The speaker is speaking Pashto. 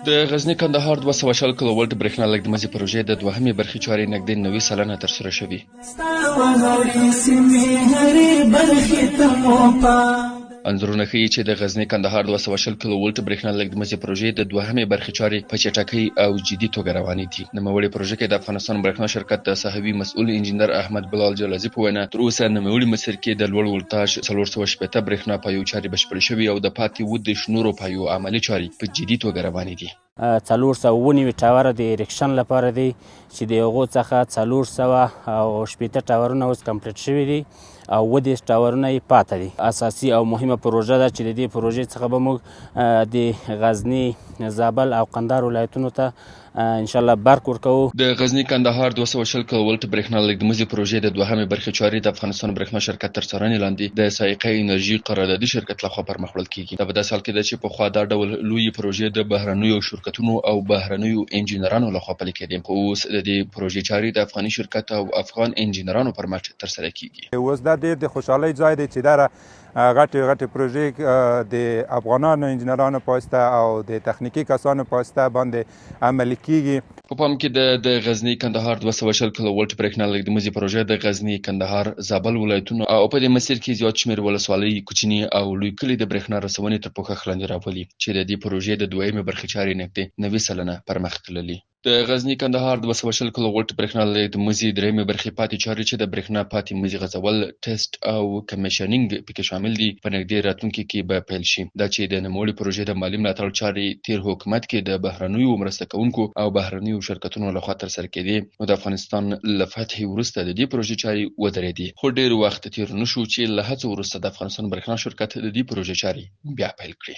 د غزنی کندهار 200 کیلوولټ برېښنا لیږدمزي پروژې د دوهمې برخې چارې نږدې 90 سلنه ترسره شوې. انځورونه ښیي چې د غزنی کندهار 200 کیلوولټ برېښنا لیږدمزي پروژې د دوهمې برخې چارې په چټکۍ او جدي توګه روانې دي. نوموړې پروژه کې د افغانستان برېښنا شرکت د صاحبي مسؤل انجینر احمد بلال جلازي په وینا تر اوسه نوموړي مسیر کې د لوړ ولټاژ 480 برېښنا پایو چارې بشپړې شوې او د پاتې 10 نورو پایو عملي چارې په جدي توګه روانې دي. 490 ټاوره د اریکشن لپاره دی چې د هغو څخه 480 ټاورونه اوس کمپلیټ شوي دي او 10 ټاورونه یې پاته دي. اساسي او مهمه پروژه ده چې د دې پروژې څخه به موږ د غزني، زابل او قندهار ولایتونو ته ان شاء الله برق ورکوو. د غزني کندهار 220 کیلوولټ برېښنا لیږدمزي پروژې د دوهمې برخې چارې د افغانستان برېښنا شرکت تر څارنې لاندې د سایقه انرژي قراردادي شرکت لخوا پرمخ وړل کیږي. دا په داسې حال کې ده چې پخوا دا ډول لویې پروژې د بهرنیو شرکتونو او بهرنیو انجینرانو لخوا پلي کېدې، خو اوس د دې پروژې چارې د افغاني شرکت او افغان انجینرانو پر مټ ترسره کیږي. اوس دا ډېر د خوشحالۍ ځای دی چې دا غټې پروژې د افغانانو انجینرانو په واسطه او د تخنیکي کسانو په واسطه باندې عملي کیږي. په پام کې د غزنی کندهار 220 کیلوولټ برېښنا لیږدمزي پروژه د غزني، کندهار، زابل ولایتونو او په دې مسیر کې زیات شمېر ولسوالۍ، کوچني او لوی کلي د برېښنا رسونې تر پوښښ لاندې راولي چې د دې پروژې د دویمې برخې چارې نږدې 90 سلنه پرمخ تللي. د غزنی کندهار 220 کیلوولټ برېښنا لیږدمزي درېیمې برخې پاتې چارې چې د برېښنا پاتې مزي غځول، ټیسټ او کمیشنینګ پکې شامل دي په نږدې راتلونکي کې به پیل شي. دا چې د نوموړې پروژې د مالي ملاتړ چارې تیر حکومت کې د بهرنیو مرسته کوونکو او بهرنیو شرکتونو لخوا ترسره کېدې، نو د افغانستان له فتحې وروسته د دې پروژې چارې ودرېدې، خو ډېر وخت تیر نشو چې له هڅو وروسته د افغانستان برېښنا شرکت د دې پروژې چارې بیا پیل کړي.